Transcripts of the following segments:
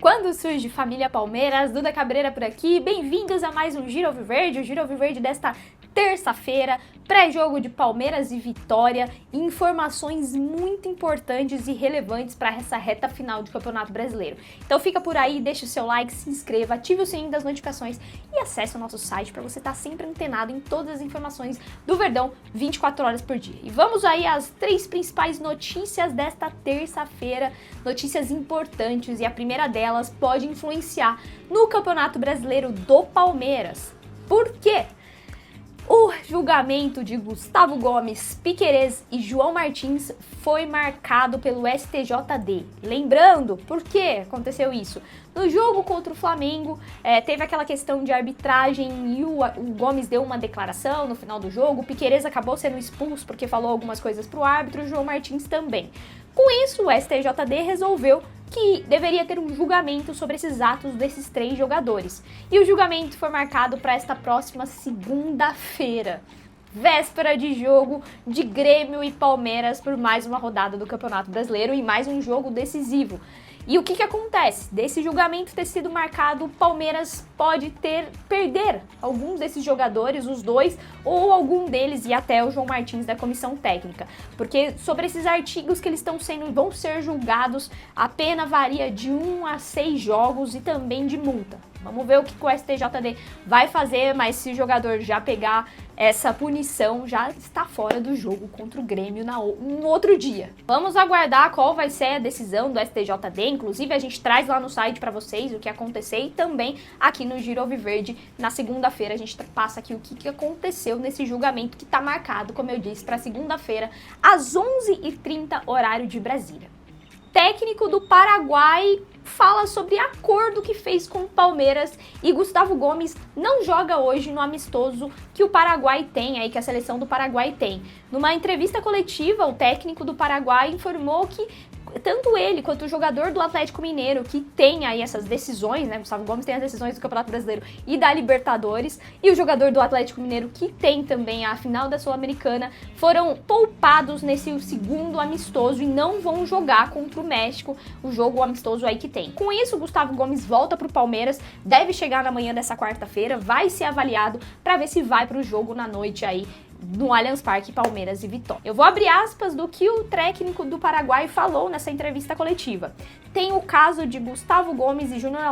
Quando surge Família Palmeiras, Duda Cabreira por aqui, bem-vindos a mais um Giro Alviverde, o Giro Alviverde desta terça-feira, pré-jogo de Palmeiras e Vitória, informações muito importantes e relevantes para essa reta final do Campeonato Brasileiro. Então fica por aí, deixa o seu like, se inscreva, ative o sininho das notificações e acesse o nosso site para você estar sempre antenado em todas as informações do Verdão 24 horas por dia. E vamos aí às 3 principais notícias desta terça-feira, notícias importantes, e a primeira delas pode influenciar no Campeonato Brasileiro do Palmeiras. Por quê? O julgamento de Gustavo Gomes, Piquerez e João Martins foi marcado pelo STJD. Lembrando, por que aconteceu isso? No jogo contra o Flamengo, teve aquela questão de arbitragem e o Gomes deu uma declaração no final do jogo, o Piquerez acabou sendo expulso porque falou algumas coisas para o árbitro, o João Martins também. Com isso, o STJD resolveu que deveria ter um julgamento sobre esses atos desses 3 jogadores. E o julgamento foi marcado para esta próxima segunda-feira, véspera de jogo de Grêmio e Palmeiras por mais uma rodada do Campeonato Brasileiro e mais um jogo decisivo. E o que acontece? Desse julgamento ter sido marcado, o Palmeiras pode perder alguns desses jogadores, os 2, ou algum deles e até o João Martins da comissão técnica. Porque sobre esses artigos que eles vão ser julgados, a pena varia de 1 a 6 jogos e também de multa. Vamos ver o que o STJD vai fazer, mas se o jogador já pegar essa punição, já está fora do jogo contra o Grêmio no outro dia. Vamos aguardar qual vai ser a decisão do STJD, inclusive a gente traz lá no site para vocês o que aconteceu e também aqui no Giro Alviverde, na segunda-feira a gente passa aqui o que aconteceu nesse julgamento que está marcado, como eu disse, para segunda-feira, às 11h30, horário de Brasília. Técnico do Paraguai fala sobre acordo que fez com o Palmeiras e Gustavo Gomes não joga hoje no amistoso que o Paraguai tem, aí que a seleção do Paraguai tem. Numa entrevista coletiva, o técnico do Paraguai informou que tanto ele quanto o jogador do Atlético Mineiro, que tem aí essas decisões, né? Gustavo Gomes tem as decisões do Campeonato Brasileiro e da Libertadores, e o jogador do Atlético Mineiro, que tem também a final da Sul-Americana, foram poupados nesse segundo amistoso e não vão jogar contra o México, o jogo amistoso aí que tem. Com isso, o Gustavo Gomes volta pro Palmeiras, deve chegar na manhã dessa quarta-feira, vai ser avaliado para ver se vai pro jogo na noite aí no Allianz Parque, Palmeiras e Vitória. Eu vou abrir aspas do que o técnico do Paraguai falou nessa entrevista coletiva. Tem o caso de Gustavo Gomes e Júnior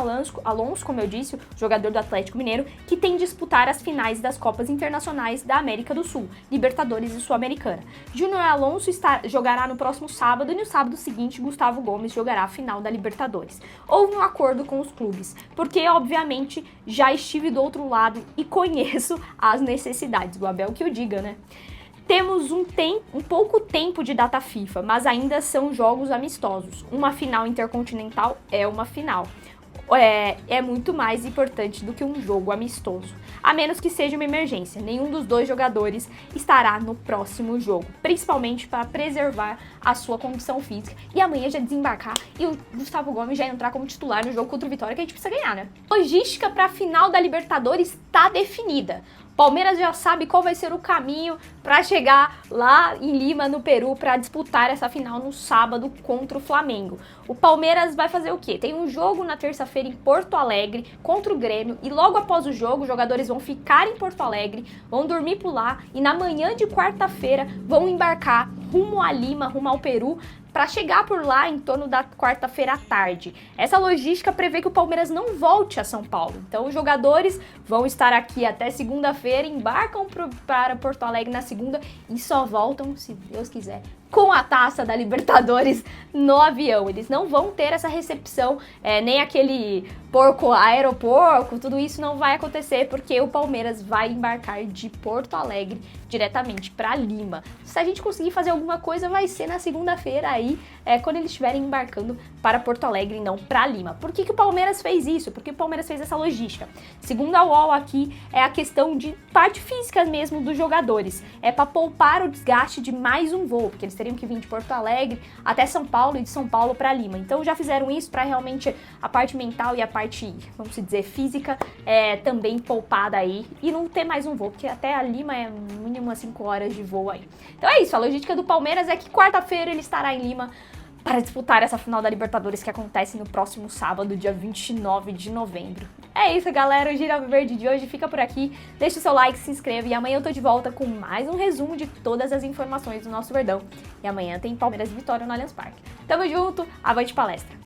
Alonso, como eu disse, o jogador do Atlético Mineiro, que tem de disputar as finais das Copas Internacionais da América do Sul, Libertadores e Sul-Americana. Júnior Alonso jogará no próximo sábado e no sábado seguinte Gustavo Gomes jogará a final da Libertadores. Houve um acordo com os clubes, porque obviamente já estive do outro lado e conheço as necessidades, o Abel que o diga, né? Temos um pouco tempo de data FIFA, mas ainda são jogos amistosos. Uma final intercontinental é uma final. É muito mais importante do que um jogo amistoso. A menos que seja uma emergência, nenhum dos 2 jogadores estará no próximo jogo, principalmente para preservar a sua condição física. E amanhã já desembarcar e o Gustavo Gomes já entrar como titular no jogo contra o Vitória, que a gente precisa ganhar, né? Logística para a final da Libertadores está definida. Palmeiras já sabe qual vai ser o caminho para chegar lá em Lima, no Peru, para disputar essa final no sábado contra o Flamengo. O Palmeiras vai fazer o quê? Tem um jogo na terça-feira em Porto Alegre contra o Grêmio e logo após o jogo, os jogadores vão ficar em Porto Alegre, vão dormir por lá e na manhã de quarta-feira vão embarcar rumo a Lima, rumo ao Peru, para chegar por lá em torno da quarta-feira à tarde. Essa logística prevê que o Palmeiras não volte a São Paulo. Então os jogadores vão estar aqui até segunda-feira, embarcam para Porto Alegre na segunda e só voltam, se Deus quiser, com a taça da Libertadores no avião. Eles não vão ter essa recepção, nem aquele porco aeroporto, tudo isso não vai acontecer porque o Palmeiras vai embarcar de Porto Alegre diretamente para Lima. Se a gente conseguir fazer alguma coisa, vai ser na segunda-feira aí, quando eles estiverem embarcando para Porto Alegre e não para Lima. Por que o Palmeiras fez isso? Por que o Palmeiras fez essa logística? Segundo a UOL aqui, é a questão de parte física mesmo dos jogadores. É para poupar o desgaste de mais um voo, porque eles teriam que vir de Porto Alegre até São Paulo e de São Paulo para Lima. Então já fizeram isso para realmente a parte mental e a parte, vamos dizer, física também poupada aí e não ter mais um voo, porque até a Lima é mínimo 5 horas de voo aí. Então é isso, a logística do Palmeiras é que quarta-feira ele estará em Lima para disputar essa final da Libertadores que acontece no próximo sábado, dia 29 de novembro. É isso, galera, o Giro Alviverde de hoje fica por aqui. Deixa o seu like, se inscreva e amanhã eu tô de volta com mais um resumo de todas as informações do nosso Verdão. E amanhã tem Palmeiras e Vitória no Allianz Parque. Tamo junto, avante palestra!